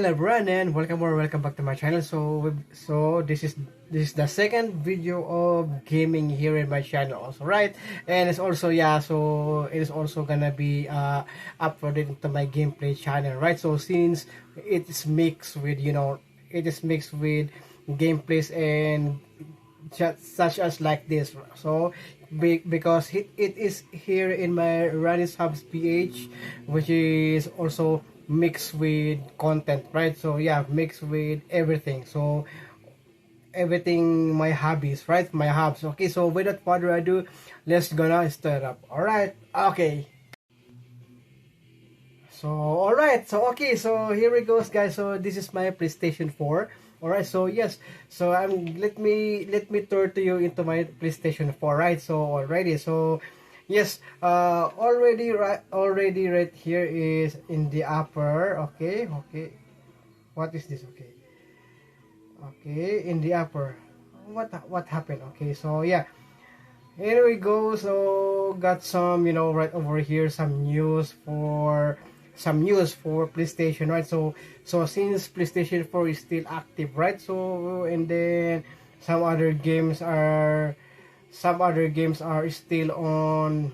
hello everyone, and welcome back to my channel. So this is the second video of gaming here in my channel also, right? And it's also, so it is also gonna be uploaded into my gameplay channel, right? So since it is mixed with, it is mixed with gameplays and such as like this. So because it is here in my Ranis Hubs PH, which is also mixed with content, right? So yeah, mixed with everything. So everything, my hobbies, right? My hobs. Okay, so without further ado, let's gonna start up. All right. Okay. So alright, so okay, so here we goes, guys. So this is my PlayStation 4. Alright, so yes, so let me turn to you into my PlayStation 4, right? So already, so yes, already right here is in the upper. Okay, what is this? Okay, in the upper. What happened? Okay, so yeah, here we go. So got some, right over here, some news for PlayStation, right? So since PlayStation 4 is still active, right? So and then some other games are still on,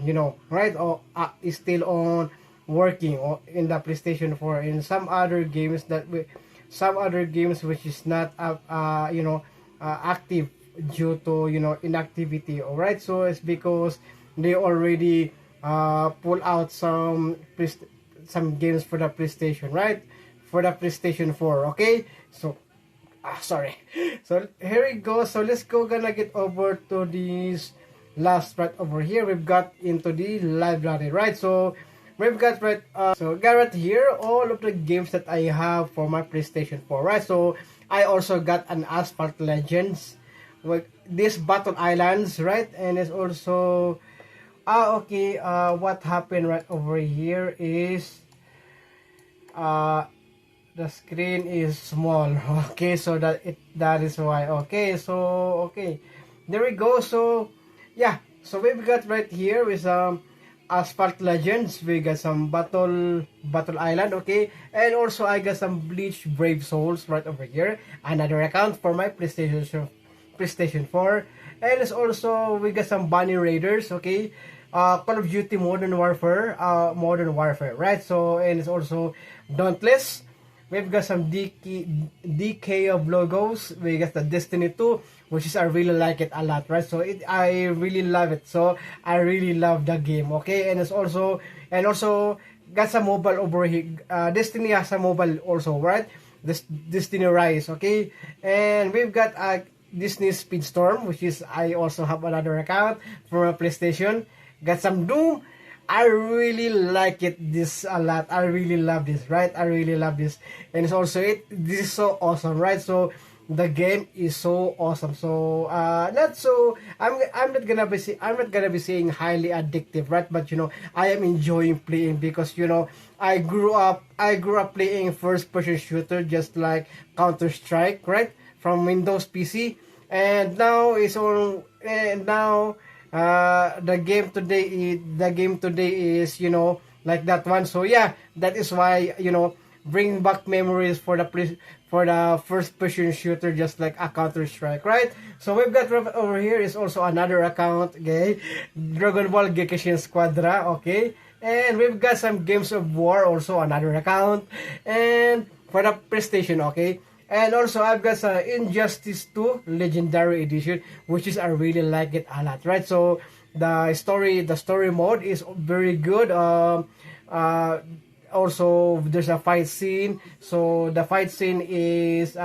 right? Or is still on working in the PlayStation 4, and some other games which is not active due to, inactivity. All right, so it's because they already pull out some games for the PlayStation, right? For the PlayStation 4. Okay, so sorry. So here we go. So let's go, gonna get over to this last right over here. We've got into the library, right? So we've got right here all of the games that I have for my PlayStation 4, right? So I also got an Asphalt Legends with this Battle Islands, right? And it's also okay. What happened right over here is the screen is small. Okay, so that is why. Okay, so okay, there we go. So yeah, so we've got right here with Asphalt Legends. We got some Battle Island. Okay, and also I got some Bleach Brave Souls right over here. Another account for my PlayStation 4. And it's also, we got some Bunny Raiders. Okay, Call of Duty Modern Warfare, right? So and it's also Dauntless. We've got some DK of logos. We got the Destiny 2, which is, I really like it a lot, right? So I really love it. So I really love the game. Okay, and also got some mobile over here. Destiny has a mobile also, right? This Destiny Rise. Okay, and we've got Disney Speedstorm, which is, I also have another account for a PlayStation. Got some Doom. I really like this a lot. I really love this, right? I really love this. And it's also this is so awesome, right? So the game is so awesome. So not so I'm not gonna be saying highly addictive, right? But I am enjoying playing because I grew up playing first person shooter, just like Counter-Strike, right? From Windows PC. And now the game today is like that one. So yeah, that is why, bring back memories for the first person shooter, just like a Counter-Strike, right? So we've got over here is also another account. Okay, Dragon Ball Gekishin Squadra. Okay, and we've got some Games of War, also another account, and for the PlayStation. Okay, and also I've got Injustice 2 Legendary Edition, which is, I really like it a lot, right? So the story mode is very good. Also there's a fight scene. So the fight scene is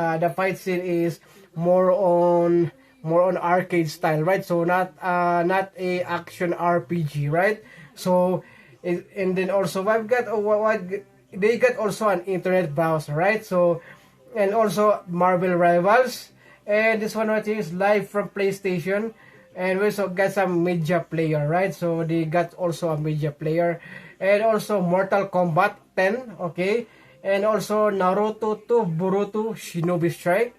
more on arcade style, right? So not a action RPG, right? So and then also I've got they got also an internet browser, right? So and also Marvel Rivals, and this one right here is live from PlayStation, and we also got some media player, right? So they got also a media player, and also Mortal Kombat 10. Okay, and also Naruto 2 Boruto Shinobi Strike.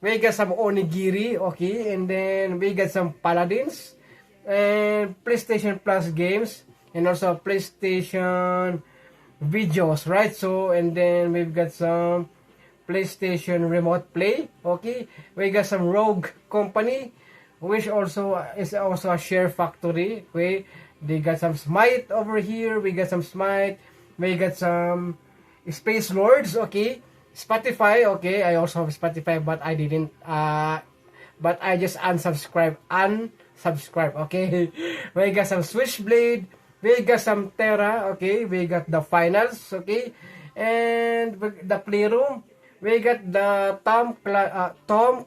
We got some Onigiri. Okay, and then we got some Paladins and PlayStation Plus games, and also PlayStation videos, right? So and then we've got some PlayStation Remote Play. Okay, we got some Rogue Company, which also is also a share factory. Okay, they got some Smite over here. We got some Smite. We got some Space Lords. Okay, Spotify. Okay, I also have Spotify, but I didn't. But I just unsubscribe. Okay, we got some Switchblade. We got some Terra. Okay, we got the finals. Okay, and the playroom. We got the Tom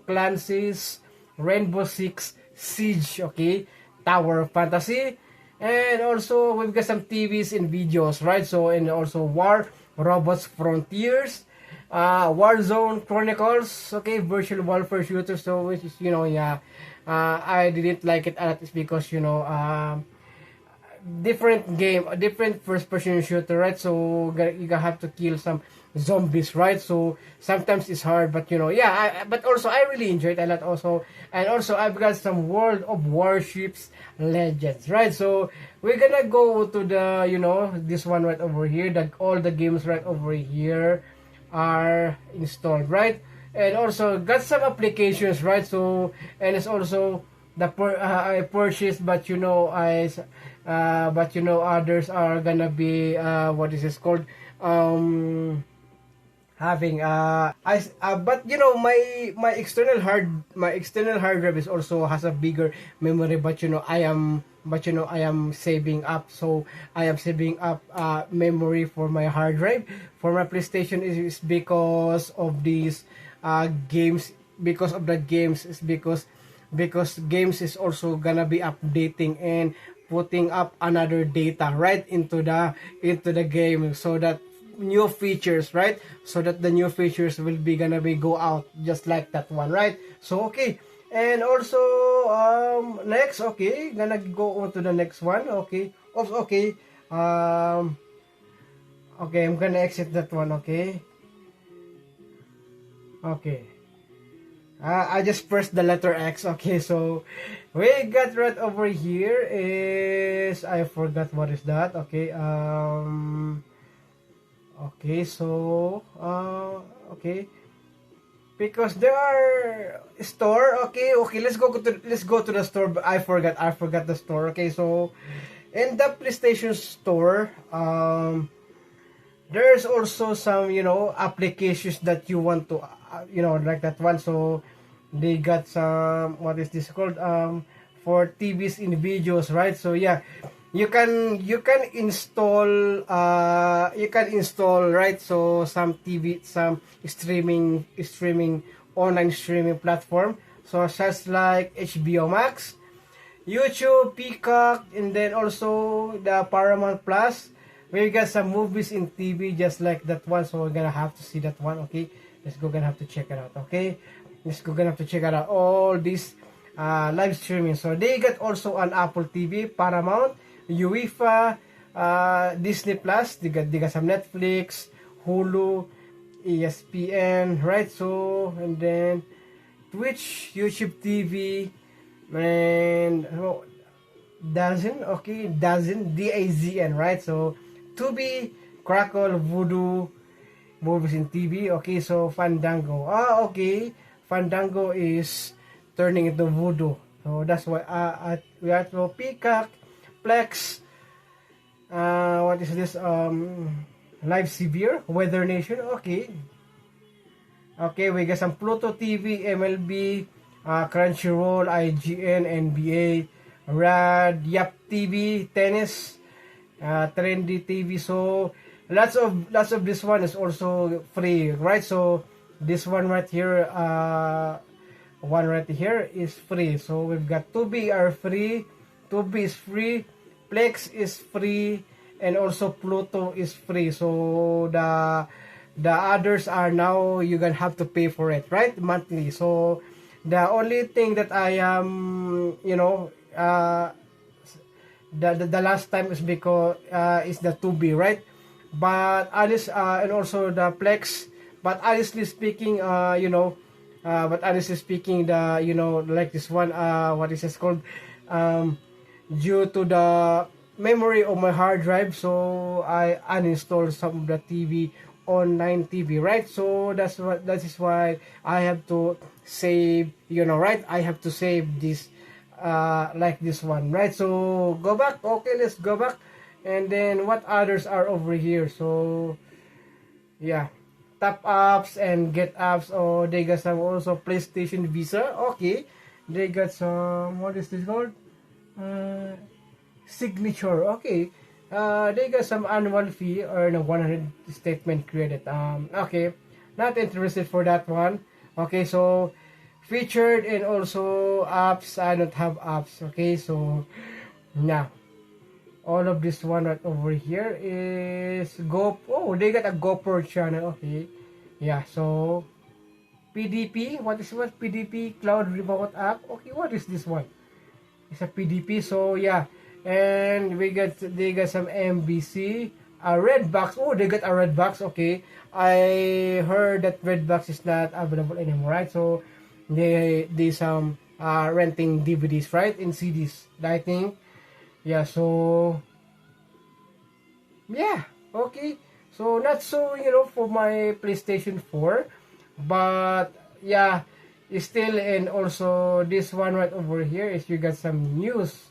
Clancy's Rainbow Six Siege. Okay, Tower of Fantasy. And also we've got some TVs and videos, right? So, and also War Robots Frontiers, Warzone Chronicles, okay, Virtual Warfare Shooter. So, which is, yeah, I didn't like it a lot. It's because, different game, different first person shooter, right? So you gonna have to kill some zombies, right? So sometimes it's hard, but yeah, but also I really enjoyed it a lot also. And also I've got some World of Warships Legends, right? So we're gonna go to the, this one right over here, that all the games right over here are installed, right? And also got some applications, right? So, and it's also I purchased, but others are gonna be what is this called, having but my external hard drive is also has a bigger memory, but I am saving up, so I am saving up memory for my hard drive for my PlayStation is because of these games, because of the games, is because games is also gonna be updating and putting up another data right into the game, so that new features, right? So that the new features will be gonna be go out just like that one, right? So okay, and also next, okay, gonna go on to the next one. Okay, okay, okay, I'm gonna exit that one. Okay, okay. I just pressed the letter X. Okay, so we got right over here is, I forgot what is that. Okay, okay, so okay, because there are store. Okay, okay, let's go to the store. But I forgot the store. Okay, so in the PlayStation store, there's also some applications that you want to like that one. So they got some, what is this called, for TVs and videos, right? So yeah, you can install, right? So some TV, some streaming online streaming platform, so such like HBO Max, YouTube, Peacock, and then also the Paramount Plus. We got some movies in TV just like that one, so we're gonna have to see that one. Okay, gonna have to check it out. Okay, gonna have to check it out all these live streaming. So they got also an Apple TV, Paramount, UEFA, Disney Plus. They got some Netflix, Hulu, ESPN, right? So, and then Twitch, YouTube TV, and Dazn, DAZN, right? So Tubi, Crackle, Voodoo, movies in TV. Okay, so Fandango. Okay, Fandango is turning into Voodoo. So that's why we have to Peacock, Plex, what is this? Live Severe, Weather Nation. Okay. Okay, we got some Pluto TV, MLB, Crunchyroll, IGN, NBA, Rad, Yap TV, Tennis, Trendy TV. So lots of this one is also free, right? So this one right here, is free. So we've got Tubi are free, Tubi is free, Plex is free, and also Pluto is free. So the others are now you're gonna have to pay for it, right? Monthly. So the only thing that I am, the last time is because is the Tubi, right? But and also the Plex. But honestly speaking, like this one, what is it called? Due to the memory of my hard drive, so I uninstalled some of the TV online TV, right? So that is why I have to save, right? I have to save this like this one, right? So go back. Okay, let's go back. And then what others are over here? So yeah, top apps and get apps. Oh, they got some also PlayStation Visa. Okay, they got some, what is this called? Uh, Signature. Okay. They got some annual fee or no 100 statement credit. Okay, not interested for that one. Okay, so featured and also apps. I don't have apps. Okay, so now all of this one right over here is Go. Oh, they got a GoPro channel. Okay, yeah. So PDP. What is what PDP Cloud Remote app? Okay, what is this one? It's a PDP. So yeah, and they got some MBC, a Redbox. Oh, they got a Redbox. Okay, I heard that Redbox is not available anymore, right? So they some renting DVDs, right, in CDs. I think. Yeah. So yeah. Okay. So not so for my PlayStation 4, but yeah, still. And also this one right over here is you got some news.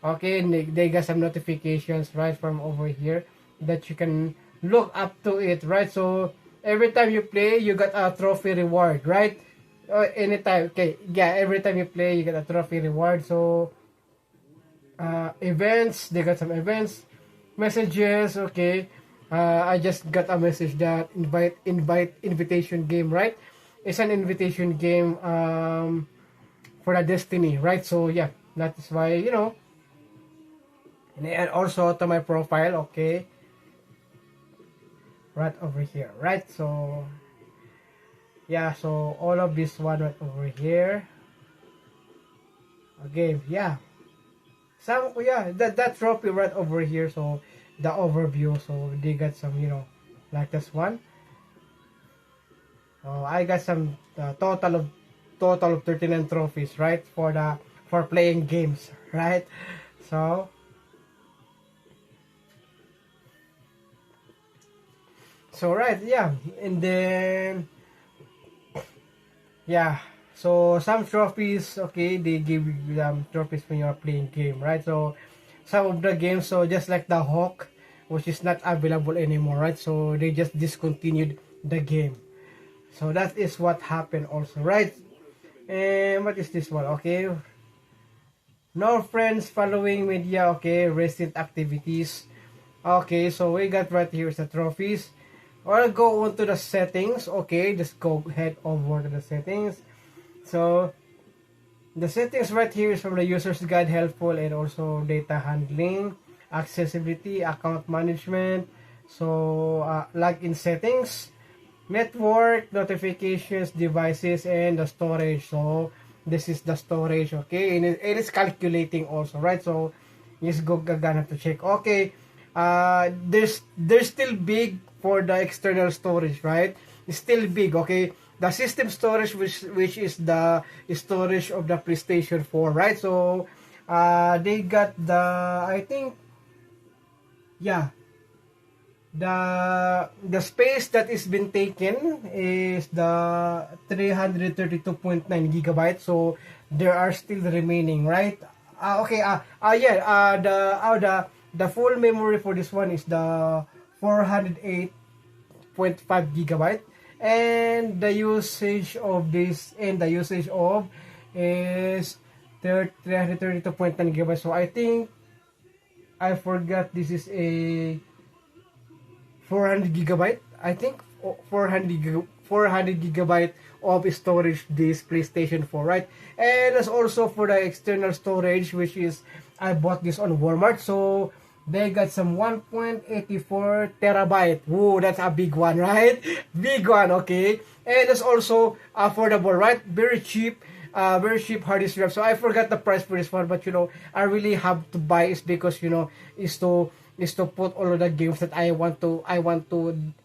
Okay, and they got some notifications right from over here that you can look up to it, right? So every time you play, you got a trophy reward, right? Anytime, okay, yeah, every time you play, you get a trophy reward. So events, they got some events, messages. Okay, I just got a message that invitation game, right? It's an invitation game for the Destiny, right? So yeah, that is why and also to my profile. Okay, right over here, right? So yeah, so all of this one right over here. Okay, yeah, that trophy right over here. So the overview. So they got some like this one. So I got some total of 39 trophies, right, for playing games, right? So right, yeah, and then yeah, so some trophies. Okay, they give you trophies when you're playing game, right? So some of the games, so just like the Hawk, which is not available anymore, right? So they just discontinued the game. So that is what happened also, right? And what is this one? Okay, no friends following media. Okay, recent activities. Okay, so we got right here is the trophies. I'll go on to the settings. Okay, just go head over to the settings. So the settings right here is from the user's guide, helpful, and also data handling, accessibility, account management. So login settings, network, notifications, devices, and the storage. So this is the storage. Okay, and it is calculating also, right? So just gonna to check. Okay, there's still big for the external storage, right? It's still big. Okay, the system storage, which is the storage of the PlayStation 4, right? So they got the, I think, yeah, the space that is been taken is the 332.9 gigabytes. So there are still remaining, right? Okay, yeah, the full memory for this one is the 408.5 gigabyte, and the usage of this and the usage of is 332.9 gigabytes. So I think I forgot, this is a 400 gigabyte. I think 400 gigabyte of storage this PlayStation 4, right? And that's also for the external storage, which is I bought this on Walmart. So they got some 1.84 terabyte. Whoa, that's a big one, right? Big one, okay. And it's also affordable, right? Very cheap hard disk drive. So I forgot the price for this one, but I really have to buy it because is to put all of the games that I want to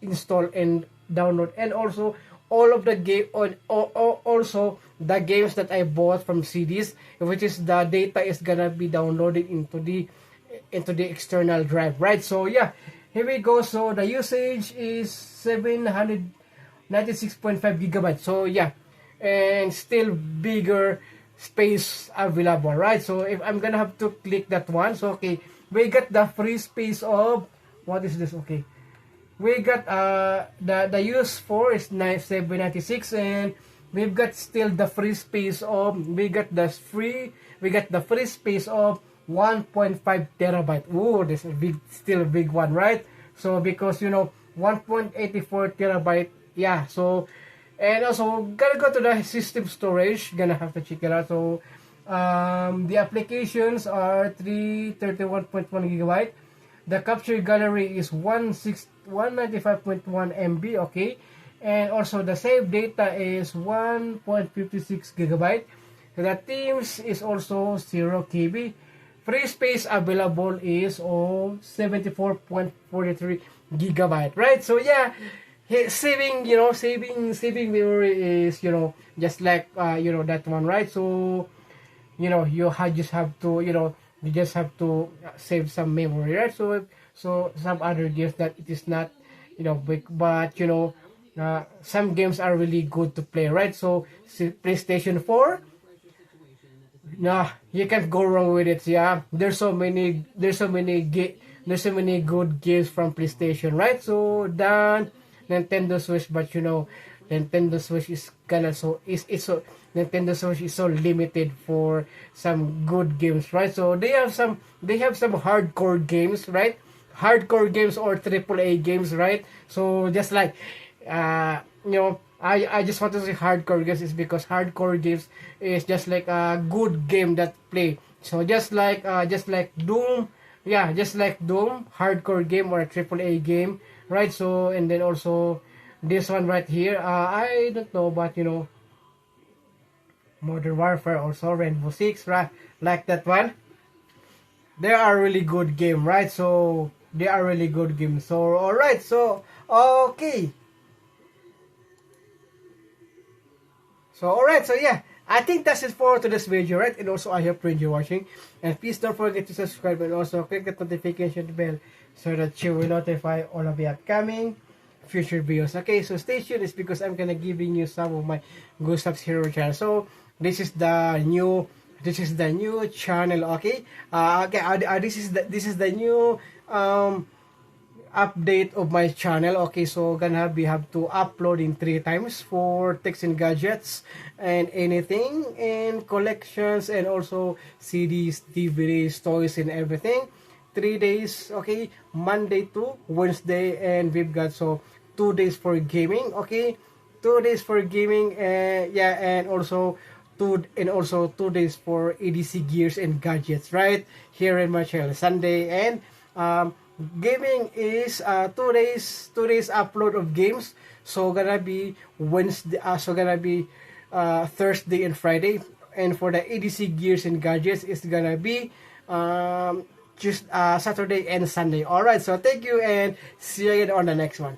install and download, and also all of the also the games that I bought from CDs, which is the data is gonna be downloaded into the external drive, right? So yeah, here we go. So the usage is 796.5 gigabytes. So yeah, and still bigger space available, right? So if I'm gonna have to click that one, so okay, we got the free space of, what is this? Okay, we got the use for is 796, and we've got still the free space of, we got the free space of 1.5 terabyte. Ooh, this is big, still a big one, right? So because 1.84 terabyte, yeah. So and also gotta go to the system storage, gonna have to check it out. So the applications are 331.1 gigabyte. The capture gallery is 195.1 MB, okay. And also the save data is 1.56 gigabyte. The Teams is also 0 KB. Free space available is 74.43 gigabyte, right? So yeah, saving, saving memory is, just like, that one, right? So, just have to, you just have to save some memory, right? So some other games that it is not, big, but, some games are really good to play, right? So, PlayStation 4, nah, you can't go wrong with it. Yeah, there's so many good games from PlayStation, right? So then Nintendo Switch, but Nintendo Switch is kinda so is so Nintendo Switch is so limited for some good games, right? So they have some hardcore games, right? Hardcore games or AAA games, right? So just like I just want to say hardcore games is because hardcore games is just like a good game that play. So just like Doom, yeah, just like Doom, hardcore game or a AAA game, right? So and then also this one right here, I don't know, but Modern Warfare, also Rainbow Six, right? Like that one, they are really good game, right? So they are really good games. So all right, so okay. So alright, so yeah, I think that's it for today's video, right? And also I hope you enjoy watching. And please don't forget to subscribe and also click the notification bell so that you will notify all of the upcoming future videos. Okay, so stay tuned. It's because I'm gonna giving you some of my Gustav's Hero channel. So this is the new channel. Okay, this is the new update of my channel. Okay, so we have to upload in 3 times for Techs and Gadgets and anything and collections and also CDs, DVDs, toys and everything. 3 days, okay, Monday to Wednesday, and we've got 2 days for gaming. Okay, 2 days for gaming, yeah, and also 2 days for EDC gears and gadgets, right here in my channel. Sunday and gaming is 2 days upload of games. So gonna be Wednesday, Thursday and Friday. And for the EDC gears and gadgets, it's gonna be just Saturday and Sunday. All right, so thank you and see you again on the next one.